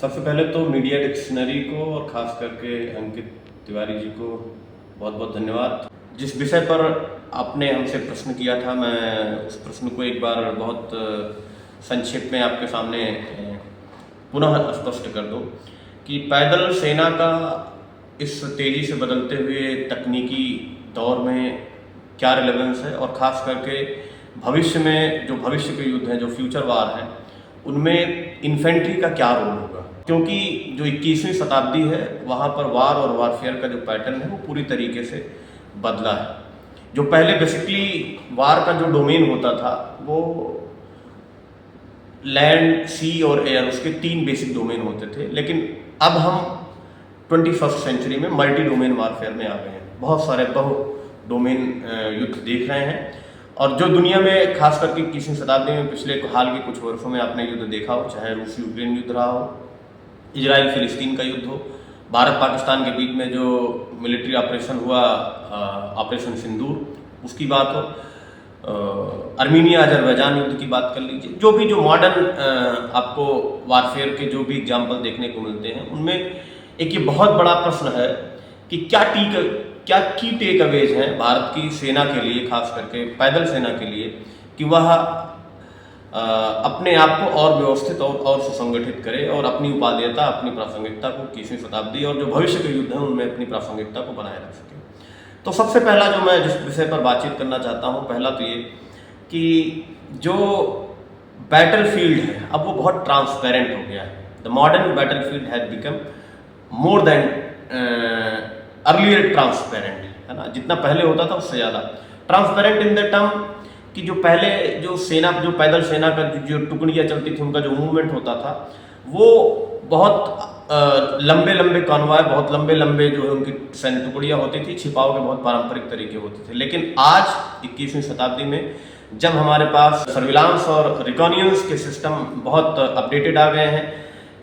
सबसे पहले तो मीडिया डिक्शनरी को और ख़ास करके अंकित तिवारी जी को बहुत बहुत धन्यवाद। जिस विषय पर आपने हमसे प्रश्न किया था, मैं उस प्रश्न को एक बार बहुत संक्षेप में आपके सामने पुनः स्पष्ट कर दूं कि पैदल सेना का इस तेज़ी से बदलते हुए तकनीकी दौर में क्या रिलेवेंस है, और ख़ास करके भविष्य में जो भविष्य के युद्ध हैं, जो फ्यूचर वार हैं, उनमें इन्फेंट्री का क्या रोल होगा। क्योंकि जो 21वीं शताब्दी है, वहाँ पर वार और वारफेयर का जो पैटर्न है वो पूरी तरीके से बदला है। जो पहले बेसिकली वार का जो डोमेन होता था वो लैंड, सी और एयर, उसके 3 बेसिक डोमेन होते थे, लेकिन अब हम 21st सेंचुरी में मल्टी डोमेन वारफेयर में आ गए हैं। बहुत सारे बहु डोमेन युद्ध देख रहे हैं, और जो दुनिया में खास करके 21वीं शताब्दी में पिछले हाल के कुछ वर्षों में आपने युद्ध देखा हो, चाहे रूस यूक्रेन युद्ध रहा हो, इजराइल फिलिस्तीन का युद्ध हो, भारत पाकिस्तान के बीच में जो मिलिट्री ऑपरेशन हुआ, ऑपरेशन सिंदूर, उसकी बात हो, आर्मीनिया अजरबैजान युद्ध की बात कर लीजिए। जो भी जो मॉडर्न आपको वारफेयर के जो भी एग्जाम्पल देखने को मिलते हैं, उनमें एक ये बहुत बड़ा प्रश्न है कि क्या की टेक अवेज हैं भारत की सेना के लिए, खास करके पैदल सेना के लिए, कि वह अपने आप को और व्यवस्थित और सुसंगठित करे और अपनी उपादेयता, अपनी प्रासंगिकता को 21वीं शताब्दी और जो भविष्य के युद्ध हैं उनमें अपनी प्रासंगिकता को बनाए रख सके। तो सबसे पहला जो मैं जिस विषय पर बातचीत करना चाहता हूँ, पहला तो ये कि जो बैटल फील्ड है अब वो बहुत ट्रांसपेरेंट हो गया है। The modern battle field has become more than earlier transparent, है ना। जितना पहले होता था उससे ज़्यादा ट्रांसपेरेंट इन द टर्म कि जो पहले जो सेना, जो पैदल सेना का जो टुकड़ियाँ चलती थी, उनका जो मूवमेंट होता था वो बहुत लंबे लंबे कॉन्वॉय, बहुत लंबे लंबे जो है उनकी सैन्य टुकड़ियाँ होती थी, छिपाव के बहुत पारंपरिक तरीके होते थे। लेकिन आज 21वीं शताब्दी में जब हमारे पास सर्विलांस और रिकॉनियंस के सिस्टम बहुत अपडेटेड आ गए हैं,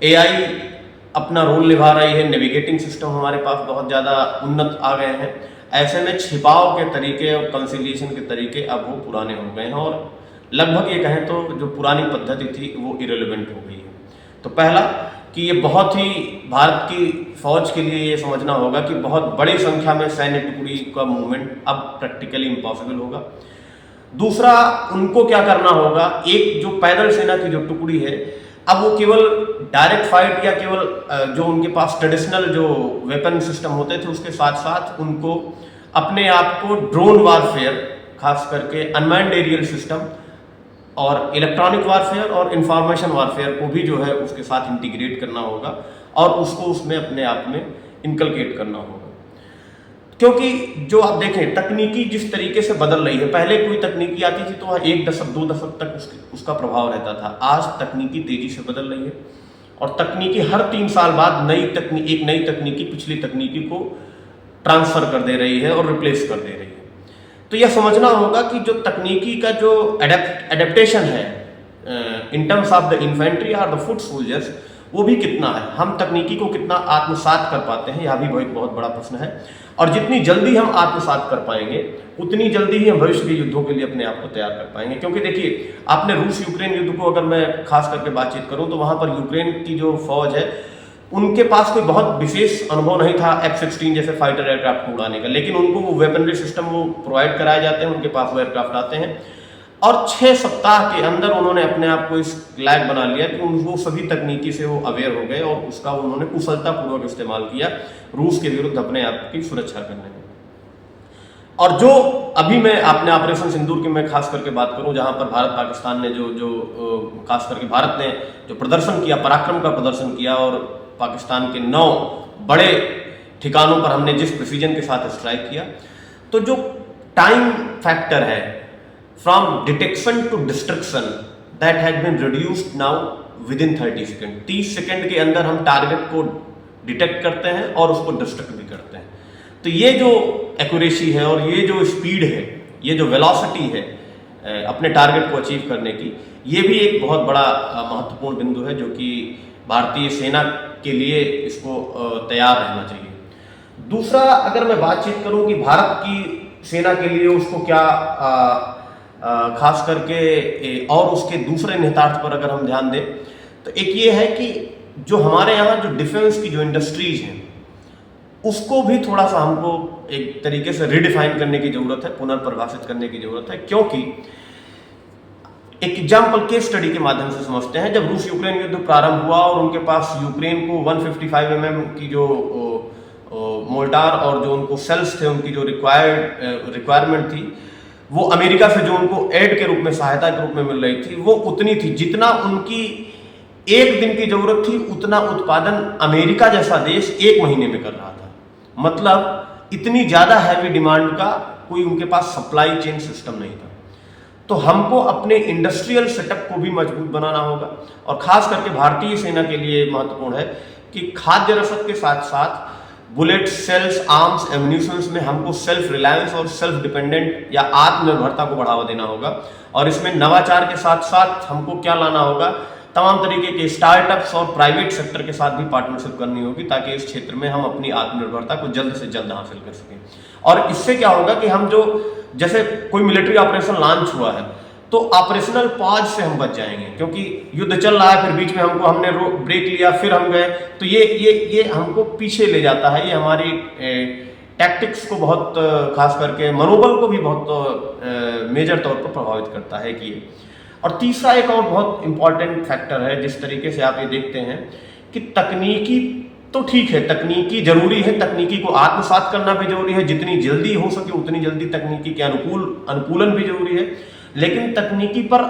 AI अपना रोल निभा रही है, नेविगेटिंग सिस्टम हमारे पास बहुत ज़्यादा उन्नत आ गए हैं, ऐसे में छिपाव के तरीके और कंसिलिएशन के तरीके अब वो पुराने हो गए हैं, और लगभग ये कहें तो जो पुरानी पद्धति थी वो इरेलीवेंट हो गई है। तो पहला कि ये बहुत ही भारत की फौज के लिए ये समझना होगा कि बहुत बड़ी संख्या में सैन्य टुकड़ी का मूवमेंट अब प्रैक्टिकली इम्पॉसिबल होगा। दूसरा, उनको क्या करना होगा, एक जो पैदल सेना की जो टुकड़ी है अब वो केवल डायरेक्ट फाइट या केवल जो उनके पास ट्रेडिशनल जो वेपन सिस्टम होते थे उसके साथ साथ उनको अपने आप को ड्रोन वारफेयर, खास करके अनमैन्ड एरियल सिस्टम और इलेक्ट्रॉनिक वारफेयर और इंफॉर्मेशन वारफेयर को भी जो है उसके साथ इंटीग्रेट करना होगा और उसको उसमें अपने आप में इनकलकेट करना होगा। क्योंकि जो आप देखें तकनीकी जिस तरीके से बदल रही है, पहले कोई तकनीकी आती थी तो वह 1 दशक 2 दशक तक उसका प्रभाव रहता था। आज तकनीकी तेजी से बदल रही है और तकनीकी हर 3 साल बाद एक नई तकनीकी पिछली तकनीकी को ट्रांसफर कर दे रही है और रिप्लेस कर दे रही है। तो यह समझना होगा कि जो तकनीकी का जो एडेप्टेशन है in terms of the infantry और द फुट सोल्जर्स, वो भी कितना है, हम तकनीकी को कितना आत्मसात कर पाते हैं, यह भी बहुत बड़ा प्रश्न है। और जितनी जल्दी हम आत्मसात कर पाएंगे उतनी जल्दी ही हम भविष्य के युद्धों के लिए अपने आप को तैयार कर पाएंगे। क्योंकि देखिए, आपने रूस यूक्रेन युद्ध को अगर मैं खास करके बातचीत करूं तो वहां पर यूक्रेन की जो फौज है उनके पास कोई बहुत विशेष अनुभव नहीं था F-16 जैसे फाइटर एयरक्राफ्ट को उड़ाने का, लेकिन उनको वो वेपनरी सिस्टम वो प्रोवाइड कराए जाते हैं, उनके पास वो एयरक्राफ्ट आते हैं, और 6 सप्ताह के अंदर उन्होंने अपने आप को इस लायक बना लिया कि वो सभी तकनीकी से वो अवेयर हो गए और उसका उन्होंने कुशलतापूर्वक इस्तेमाल किया रूस के विरुद्ध अपने आप की सुरक्षा करने में। और जो अभी मैं आपने ऑपरेशन सिंदूर की मैं खास करके बात करूं, जहां पर भारत पाकिस्तान ने जो खास करके भारत ने जो प्रदर्शन किया, पराक्रम का प्रदर्शन किया, और पाकिस्तान के 9 बड़े ठिकानों पर हमने जिस प्रिसीजन के साथ स्ट्राइक किया, तो जो टाइम फैक्टर है from detection to destruction that has been reduced now within 30 second. 30 second के अंदर हम टारगेट को डिटेक्ट करते हैं और उसको डिस्ट्रक्ट भी करते हैं। तो ये जो एक्यूरेसी है और ये जो स्पीड है, ये जो वेलोसिटी है अपने टारगेट को अचीव करने की, ये भी एक बहुत बड़ा महत्वपूर्ण बिंदु है जो कि भारतीय सेना के लिए इसको तैयार रहना चाहिए। दूसरा, अगर मैं बातचीत करूं कि भारत की सेना के लिए उसको क्या खास करके और उसके दूसरे निहितार्थ पर अगर हम ध्यान दें तो एक ये है कि जो हमारे यहाँ जो डिफेंस की जो इंडस्ट्रीज हैं उसको भी थोड़ा सा हमको एक तरीके से रिडिफाइन करने की जरूरत है, पुनर्परिभाषित करने की जरूरत है। क्योंकि एक एग्जाम्पल केस स्टडी के माध्यम से समझते हैं, जब रूस यूक्रेन युद्ध प्रारंभ हुआ और उनके पास यूक्रेन को 155 की जो मोर्टार और जो उनको सेल्स थे, उनकी जो रिक्वायरमेंट थी, वो अमेरिका से जो उनको एड के रूप में, सहायता के रूप में मिल रही थी, वो उतनी थी जितना उनकी एक दिन की जरूरत थी, उतना उत्पादन अमेरिका जैसा देश एक महीने में कर रहा था। मतलब इतनी ज्यादा हैवी डिमांड का कोई उनके पास सप्लाई चेन सिस्टम नहीं था। तो हमको अपने इंडस्ट्रियल सेटअप को भी मजबूत बनाना होगा, और खास करके भारतीय सेना के लिए महत्वपूर्ण है कि खाद्य रसद के साथ साथ बुलेट, सेल्स, आर्म्स, एम्यूनिशंस में हमको सेल्फ रिलायंस और सेल्फ डिपेंडेंट या आत्मनिर्भरता को बढ़ावा देना होगा। और इसमें नवाचार के साथ साथ हमको क्या लाना होगा, तमाम तरीके के स्टार्टअप्स और प्राइवेट सेक्टर के साथ भी पार्टनरशिप करनी होगी, ताकि इस क्षेत्र में हम अपनी आत्मनिर्भरता को जल्द से जल्द हासिल कर सकें। और इससे क्या होगा कि हम जो, जैसे कोई मिलिट्री ऑपरेशन लॉन्च हुआ है तो ऑपरेशनल पॉज से हम बच जाएंगे, क्योंकि युद्ध चल रहा है, फिर बीच में हमने ब्रेक लिया, फिर हम गए, तो ये हमको पीछे ले जाता है। ये हमारी टैक्टिक्स को बहुत, खास करके मनोबल को भी बहुत मेजर तौर पर प्रभावित करता है कि और तीसरा एक और बहुत इंपॉर्टेंट फैक्टर है, जिस तरीके से आप ये देखते हैं कि तकनीकी तो ठीक है, तकनीकी जरूरी है, तकनीकी को आत्मसात करना भी जरूरी है, जितनी जल्दी हो सके उतनी जल्दी तकनीकी के अनुकूलन भी जरूरी है, लेकिन तकनीकी पर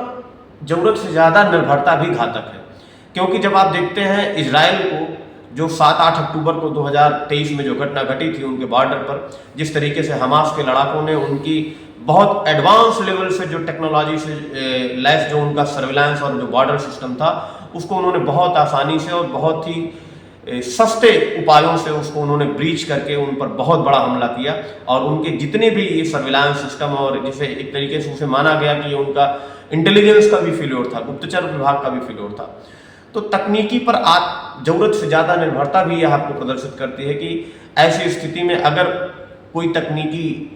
जरूरत से ज्यादा निर्भरता भी घातक है। क्योंकि जब आप देखते हैं इजराइल को, जो 7-8 अक्टूबर को 2023 में जो घटना घटी थी उनके बॉर्डर पर, जिस तरीके से हमास के लड़ाकों ने उनकी बहुत एडवांस लेवल से जो टेक्नोलॉजी से लैस जो उनका सर्विलांस और जो बॉर्डर सिस्टम था, उसको उन्होंने बहुत आसानी से और बहुत ही सस्ते उपायों से उसको उन्होंने ब्रीच करके उन पर बहुत बड़ा हमला किया। और उनके जितने भी ये सर्विलांस सिस्टम, और जिसे एक तरीके से उसे माना गया कि ये उनका इंटेलिजेंस का भी फेल्योर था, गुप्तचर विभाग का भी फेल्योर था। तो तकनीकी पर जरूरत से ज्यादा निर्भरता भी यह आपको प्रदर्शित करती है कि ऐसी स्थिति में अगर कोई तकनीकी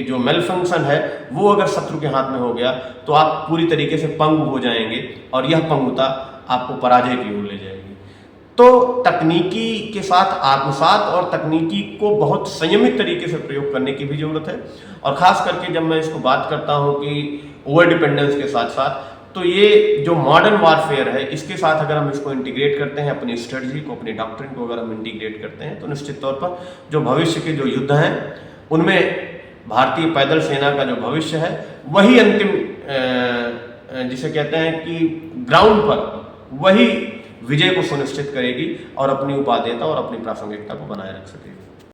जो मेल फंक्शन है वो अगर शत्रु के हाथ में हो गया तो आप पूरी तरीके से पंगु हो जाएंगे, और यह पंगुता आपको पराजय की ओर ले जाएगी। तो तकनीकी के साथ आत्मसात और तकनीकी को बहुत संयमित तरीके से प्रयोग करने की भी जरूरत है। और खास करके जब मैं इसको बात करता हूँ कि ओवर डिपेंडेंस के साथ साथ, तो ये जो मॉडर्न वारफेयर है, इसके साथ अगर हम इसको इंटीग्रेट करते हैं, अपनी स्ट्रेटजी को, अपनी डॉक्ट्रिन को अगर हम इंटीग्रेट करते हैं, तो निश्चित तौर पर जो भविष्य के जो युद्ध हैं उनमें भारतीय पैदल सेना का जो भविष्य है वही अंतिम, जिसे कहते हैं कि ग्राउंड पर वही विजय को सुनिश्चित करेगी और अपनी उपादेयता और अपनी प्रासंगिकता को बनाए रख सकेगी।